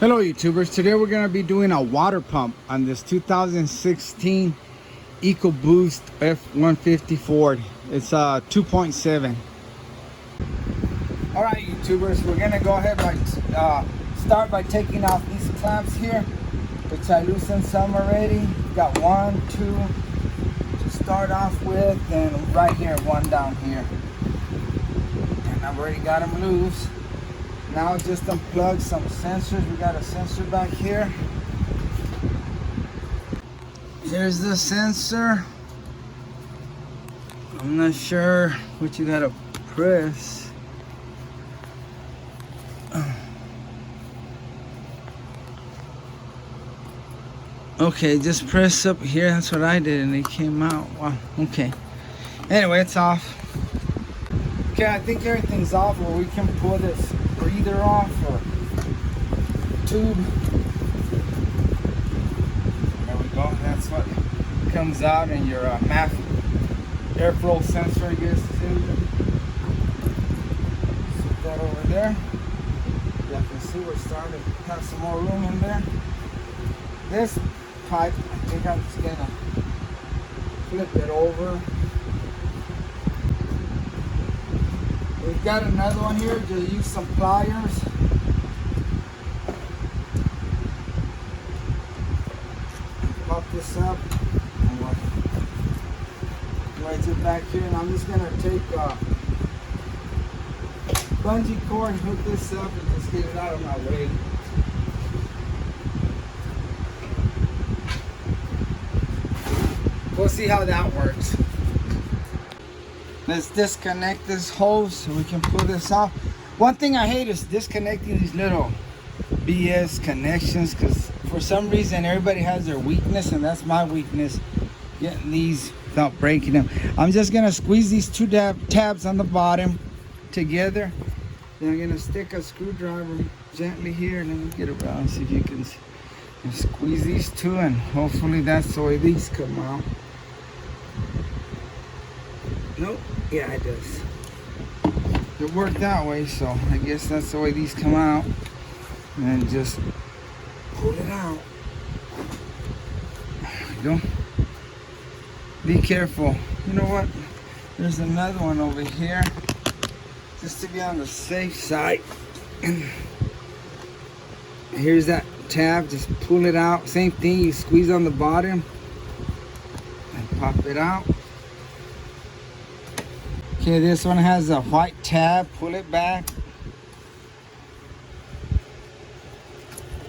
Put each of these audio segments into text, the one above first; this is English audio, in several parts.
Hello YouTubers, today we're going to be doing a water pump on this 2016 EcoBoost F-150 Ford. It's 2.7. Alright YouTubers, we're going to go ahead and start by taking off these clamps here, which I loosened some already. Got 1, 2 to start off with, and right here, one down here. And I've already got them loose. Now just unplug some sensors. We got a sensor back here. Here's the sensor. I'm not sure what you gotta press. Okay, just press up here. That's what I did and it came out. Wow, okay. Anyway, it's off. Okay, I think everything's off, where we can pull this breather off or tube. There we go. That's what comes out in your MAF airflow sensor, I guess. Set that over there. You can see we're starting to have some more room in there. This pipe, I think I'm just gonna flip it over. We've got another one here. Just use some pliers. Pop this up. Wedge it back here, and I'm just gonna take a bungee cord and hook this up and just get it out of my way. We'll see how that works. Let's disconnect this hose so we can pull this off. One thing I hate is disconnecting these little BS connections, because for some reason everybody has their weakness, and that's my weakness, getting these without breaking them. I'm just gonna squeeze these two tabs on the bottom together. Then I'm gonna stick a screwdriver gently here, and then get around, see if you can squeeze these two, and hopefully that's the way these come out. Nope. Yeah, it does. It worked that way, so I guess that's the way these come out. And then just pull it out. There we go. Be careful. You know what? There's another one over here. Just to be on the safe side. Here's that tab. Just pull it out. Same thing. You squeeze on the bottom and pop it out. Okay, this one has a white tab. Pull it back.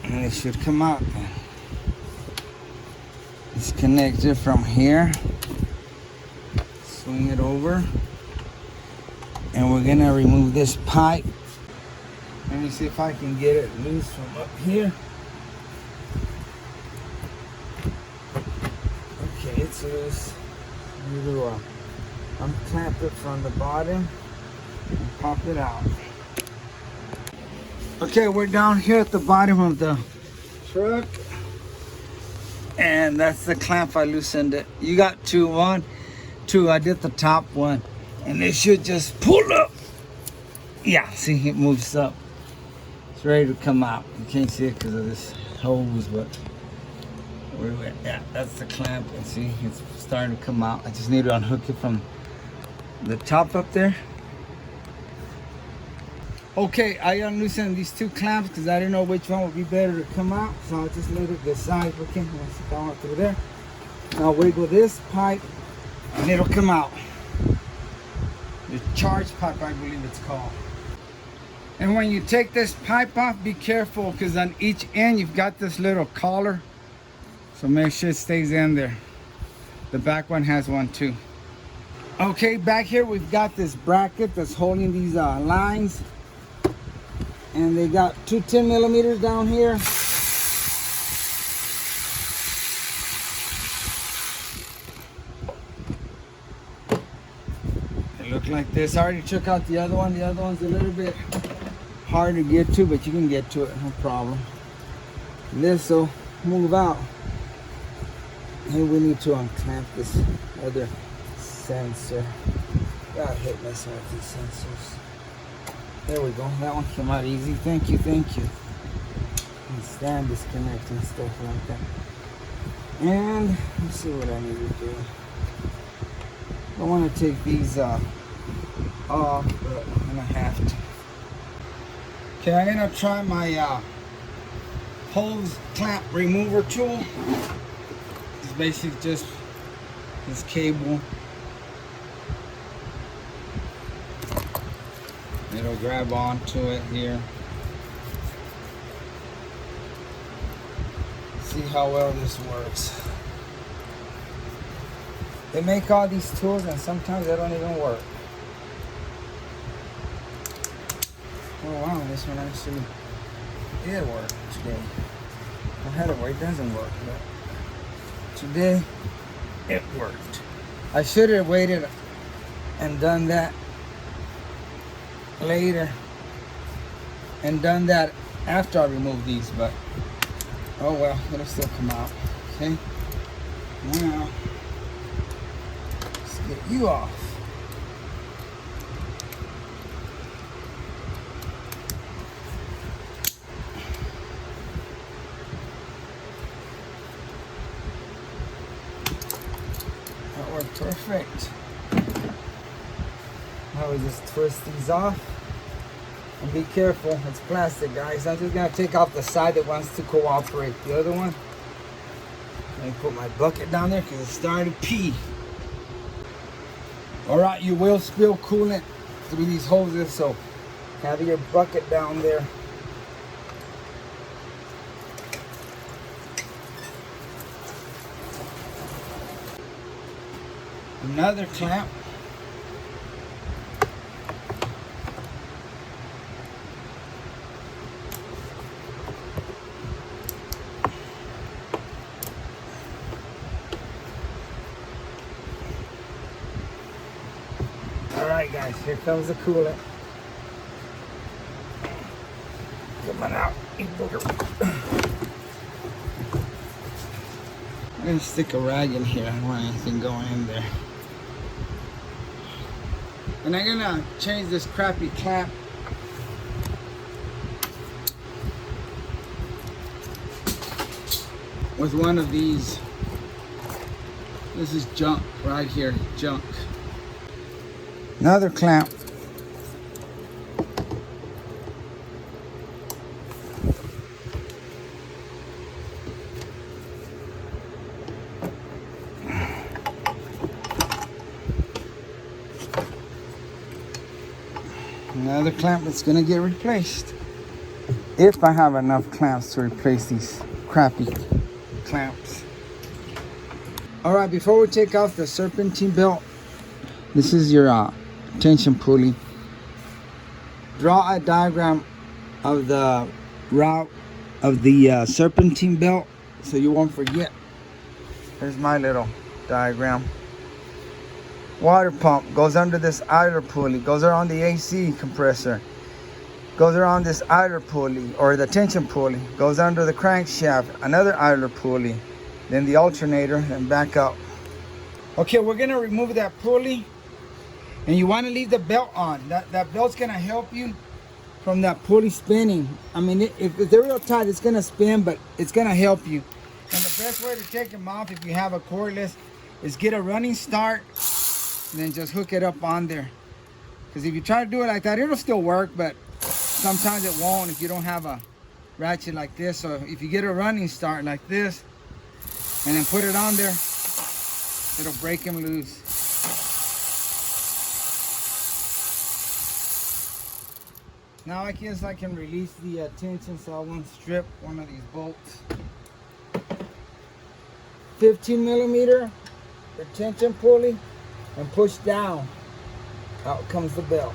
And it should come out then. Disconnect it from here. Swing it over. And we're gonna remove this pipe. Let me see if I can get it loose from up here. Okay, it's loose. Unclamp it from the bottom and pop it out. Okay, we're down here at the bottom of the truck, and that's the clamp. I loosened it. You got two. One, two. I did the top one, and it should just pull up. Yeah, see, it moves up. It's ready to come out. You can't see it because of this hose, but yeah, that's the clamp, and see, it's starting to come out. I just need to unhook it from the top up there. Okay, I unloosened these two clamps because I didn't know which one would be better to come out, so I'll just let it decide. Okay, let's go out through there. Now wiggle this pipe and it'll come out. The charge pipe, I believe it's called. And when you take this pipe off, be careful, because on each end you've got this little collar, so make sure it stays in there. The back one has one too. Okay, back here we've got this bracket that's holding these lines, and they got two 10 millimeters down here. They look like this. I already took out the other one. The other one's a little bit hard to get to, but you can get to it, no problem. This will move out. And we need to unclamp this other sensor. God, I hate messing with these sensors. There we go. That one came out easy. Thank you, thank you. stand disconnect and stuff like that. And let's see what I need to do. I want to take these off, but I'm gonna have to. Okay, I'm gonna try my hose clamp remover tool. It's basically just this cable. It'll grab onto it here. See how well this works. They make all these tools and sometimes they don't even work. Oh wow, this one actually did work today. I had it where it doesn't work, but today it worked. I should have waited and done that later and done that after I removed these, but oh well, it'll still come out. Okay, now let's get you off. That worked perfect. Now we just twist these off. And be careful, it's plastic, guys. I'm just gonna take off the side that wants to cooperate. The other one, let me put my bucket down there because it's starting to pee. All right, you will spill coolant through these hoses, so have your bucket down there. Another clamp. Alright guys, here comes the coolant. Come on out, you booger. I'm gonna stick a rag in here. I don't want anything going in there. And I'm gonna change this crappy clamp. With one of these. This is junk right here, junk. Another clamp. Another clamp that's gonna get replaced. If I have enough clamps to replace these crappy clamps. All right, before we take off the serpentine belt, this is your tension pulley. Draw a diagram of the route of the serpentine belt so you won't forget. Here's my little diagram. Water pump goes under this idler pulley, goes around the AC compressor, goes around this idler pulley or the tension pulley, goes under the crankshaft, another idler pulley, then the alternator, and back up. Okay, we're gonna remove that pulley, and you want to leave the belt on. That belt's gonna help you from that pulley spinning. I mean, if they're real tight, it's gonna spin, but it's gonna help you. And the best way to take them off, if you have a cordless, is get a running start and then just hook it up on there. Because if you try to do it like that, it'll still work, but sometimes it won't if you don't have a ratchet like this. So if you get a running start like this and then put it on there, it'll break them loose. Now I guess I can release the tension, so I won't strip one of these bolts. 15 millimeter retention pulley, and push down. Out comes the belt.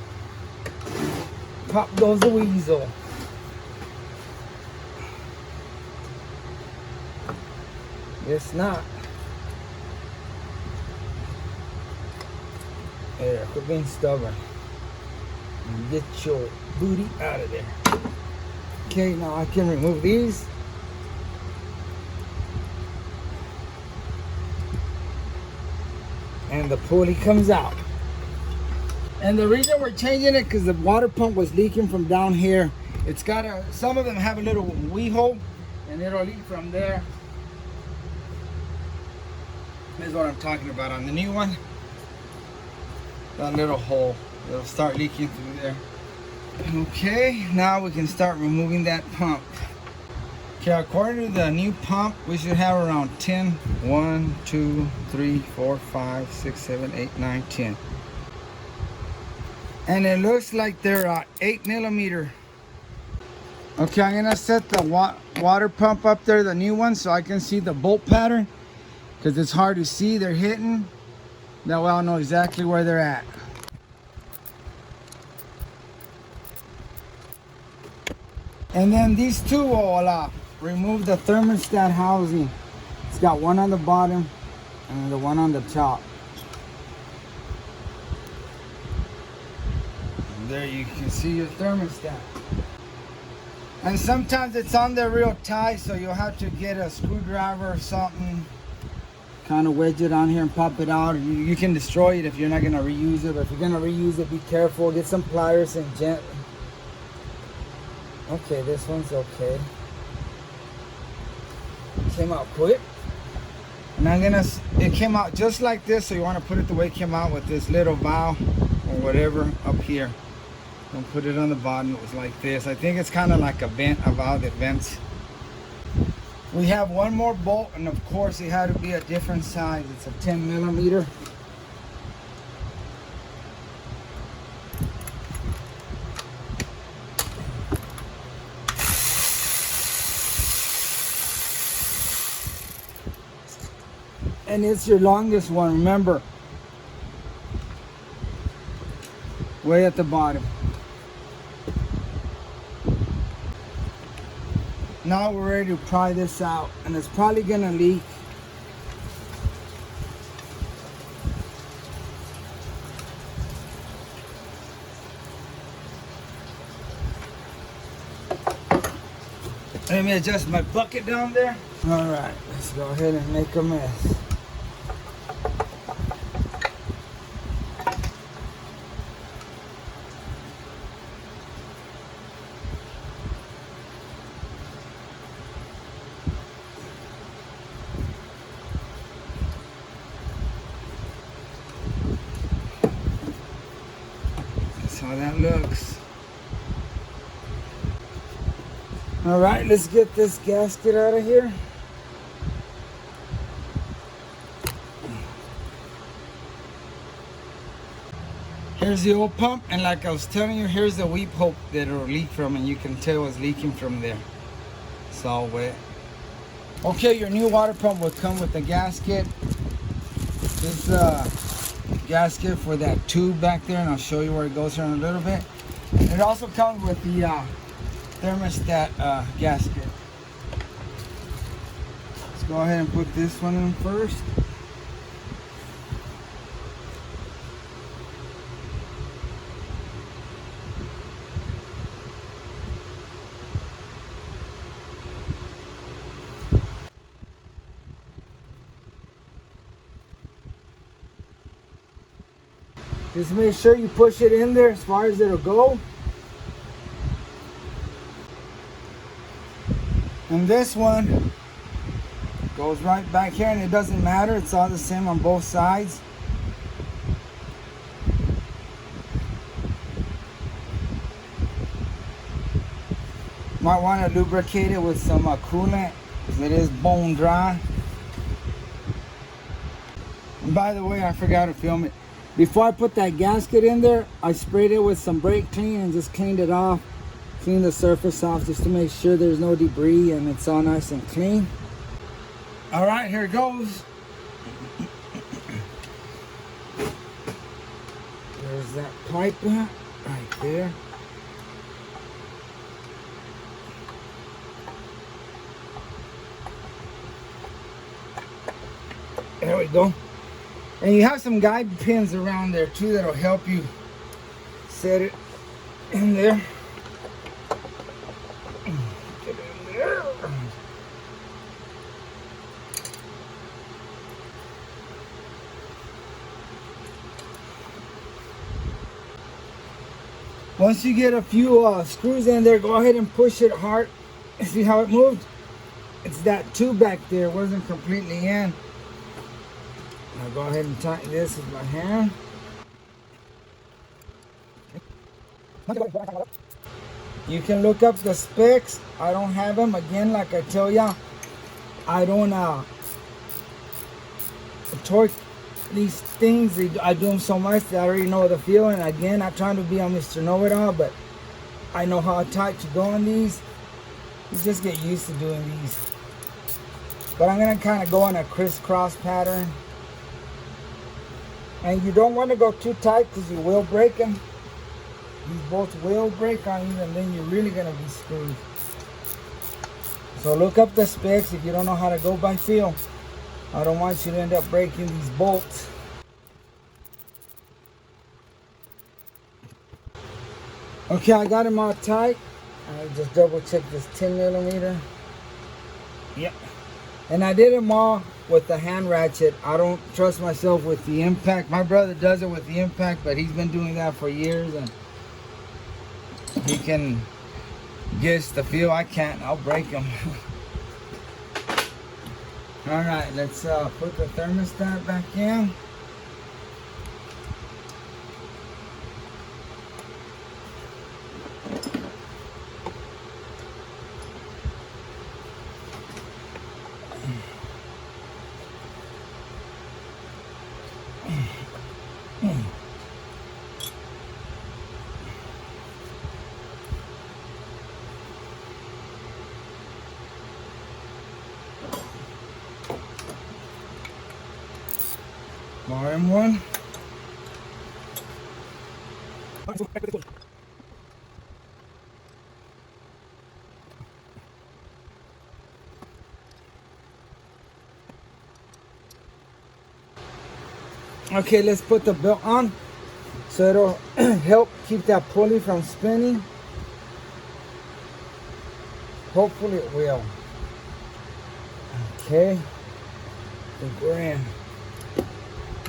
Pop goes the weasel. It's not. There, quit being stubborn. And get your booty out of there. Okay, now I can remove these. And the pulley comes out. And the reason we're changing it, because the water pump was leaking from down here. It's got some of them have a little wee hole, and it'll leak from there. This is what I'm talking about on the new one. That little hole, it'll start leaking through there. Okay, now we can start removing that pump. Okay, according to the new pump, we should have around 10. 1, 2, 3, 4, 5, 6, 7, 8, 9, 10. And it looks like they're 8 millimeter. Okay, I'm gonna set the water pump up there, the new one, so I can see the bolt pattern, because it's hard to see. They're hitting. That way I'll know exactly where they're at. And then these two will remove the thermostat housing. It's got one on the bottom and the one on the top. And there you can see your thermostat. And sometimes it's on there real tight, so you'll have to get a screwdriver or something, kind of wedge it on here and pop it out. You can destroy it if you're not gonna reuse it, but if you're gonna reuse it, be careful. Get some pliers and gently. Okay, this one's okay. Came out quick. And it came out just like this, so you want to put it the way it came out, with this little valve or whatever up here. Don't put it on the bottom. It was like this. I think it's kind of like a valve that vents. We have one more bolt, and of course it had to be a different size. It's a 10 millimeter. And it's your longest one, remember. Way at the bottom. Now we're ready to pry this out, and it's probably gonna leak. Let me adjust my bucket down there. All right, let's go ahead and make a mess. That's how that looks. All right, let's get this gasket out of here. Here's the old pump, and like I was telling you, here's the weep hole that it'll leak from, and you can tell it's leaking from there. It's all wet. Okay, your new water pump will come with the gasket. This gasket for that tube back there, and I'll show you where it goes here in a little bit. It also comes with the thermostat gasket. Let's go ahead and put this one in first. Just make sure you push it in there as far as it'll go. And this one goes right back here, and it doesn't matter. It's all the same on both sides. Might want to lubricate it with some coolant, because it is bone dry. And by the way, I forgot to film it. Before I put that gasket in there, I sprayed it with some brake clean and just cleaned it off. Clean the surface off just to make sure there's no debris and it's all nice and clean. All right, here it goes. There's that pipe right there. There we go. And you have some guide pins around there too that'll help you set it in there. Get in there. Once you get a few screws in there, go ahead and push it hard. See how it moved? it's that tube back there wasn't completely in. I'll go ahead and tighten this with my hand. You can look up the specs. I don't have them. Again, like I tell ya, I don't torque these things. I do them so much that I already know the feeling. Again, I'm trying to be on Mr. Know-It-All, but I know how tight to go on these. You just get used to doing these. But I'm gonna kind of go on a crisscross pattern. And you don't want to go too tight because you will break them. These bolts will break on you, and then you're really gonna be screwed. So look up the specs if you don't know how to go by feel. I don't want you to end up breaking these bolts. Okay, I got them all tight. I just double check this 10mm. Yep. And I did them all with the hand ratchet. I don't trust myself with the impact. My brother does it with the impact, but he's been doing that for years, and he can guess the feel. I can't. I'll break them. All right, let's put the thermostat back in. Volume 1. Okay, let's put the belt on so it'll help keep that pulley from spinning. Hopefully it will. Okay, I think we're in.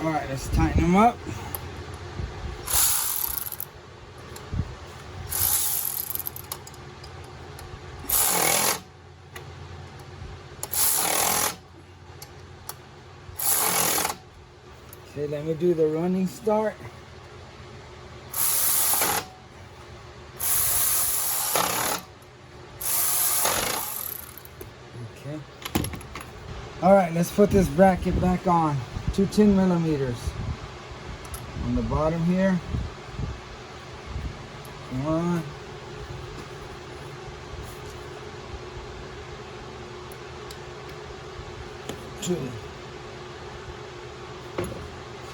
All right, let's tighten them up. Okay, let me do the running start. Okay. All right, let's put this bracket back on. 2 10mm on the bottom here. 1, 2.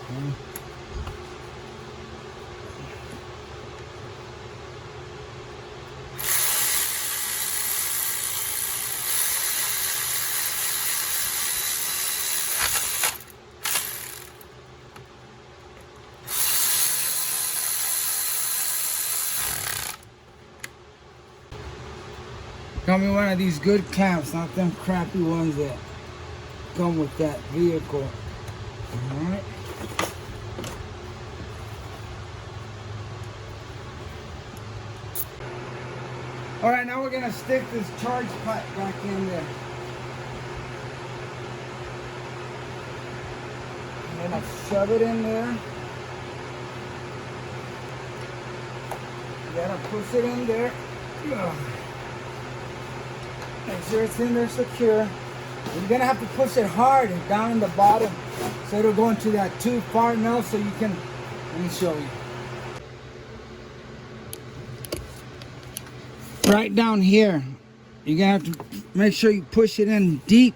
Okay. Got me one of these good clamps, not them crappy ones that come with that vehicle. Alright. Alright, now we're going to stick this charge pipe back in there. And then I'll shove it in there. You gotta push it in there. Ugh. Make sure it's in there secure. You're gonna have to push it hard and down in the bottom so it'll go into that tube far enough so you can, let me show you. Right down here, you're gonna have to make sure you push it in deep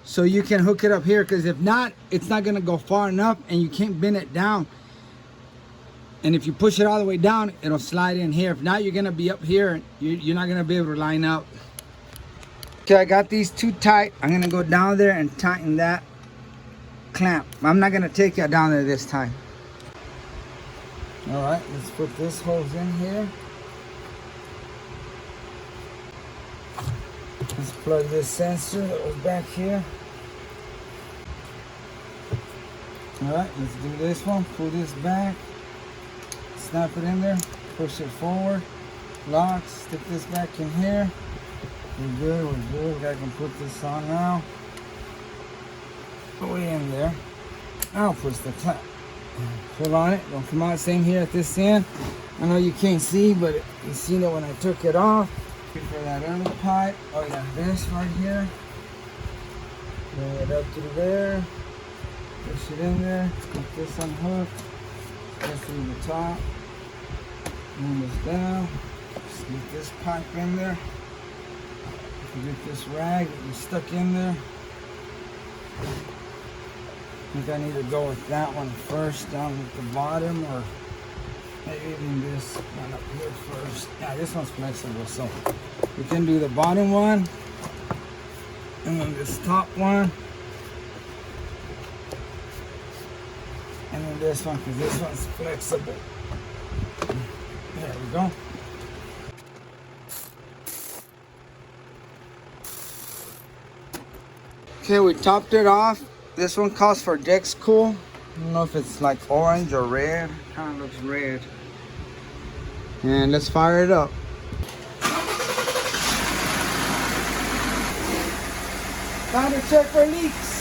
so you can hook it up here, because if not, it's not gonna go far enough and you can't bend it down. And if you push it all the way down, it'll slide in here. If not, you're gonna be up here and you're not gonna be able to line up. Okay, I got these too tight. I'm gonna go down there and tighten that clamp. I'm not gonna take it down there this time. All right, let's put this hose in here. Let's plug this sensor that was back here. All right, let's do this one. Pull this back, snap it in there, push it forward, lock, stick this back in here. We're good, we're good. I can put this on now. Put it in there. Now push the clamp. Pull on it, don't come out. Same here at this end. I know you can't see, but you seen it when I took it off. For that other pipe, oh yeah, this right here. Bring it up through there. Push it in there. Get this unhooked. Go through the top. Move this down. Just get this pipe in there. If you get this rag, it's stuck in there. I think I need to go with that one first, down at the bottom, or maybe even this one up here first. Yeah, this one's flexible, so we can do the bottom one, and then this top one, and then this one, because this one's flexible. There we go. Okay, we topped it off. This one calls for Dex Cool. I don't know if it's like orange or red. Kind of looks red. And let's fire it up. Time to check for leaks.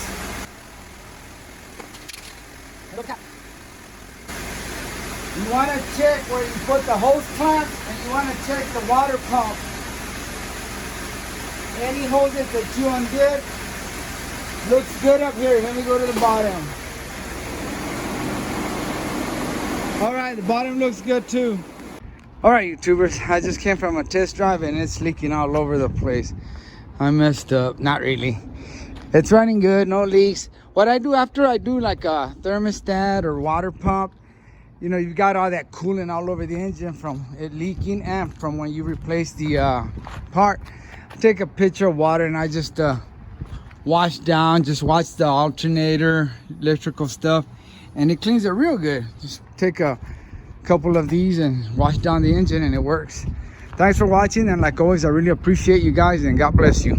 You want to check where you put the hose clamp, and you want to check the water pump. Any hoses that you undid, looks good up here. Let me go to the bottom. All right, the bottom looks good too. All right, YouTubers, I just came from a test drive and it's leaking all over the place. I messed up. Not really. It's running good, no leaks. What I do after I do like a thermostat or water pump, you know, you got all that coolant all over the engine from it leaking and from when you replace the part. I take a picture of water and I just wash down, just watch the alternator, electrical stuff, and it cleans it real good. Just take a couple of these and wash down the engine and it works. Thanks for watching, and like always, I really appreciate you guys, and God bless you.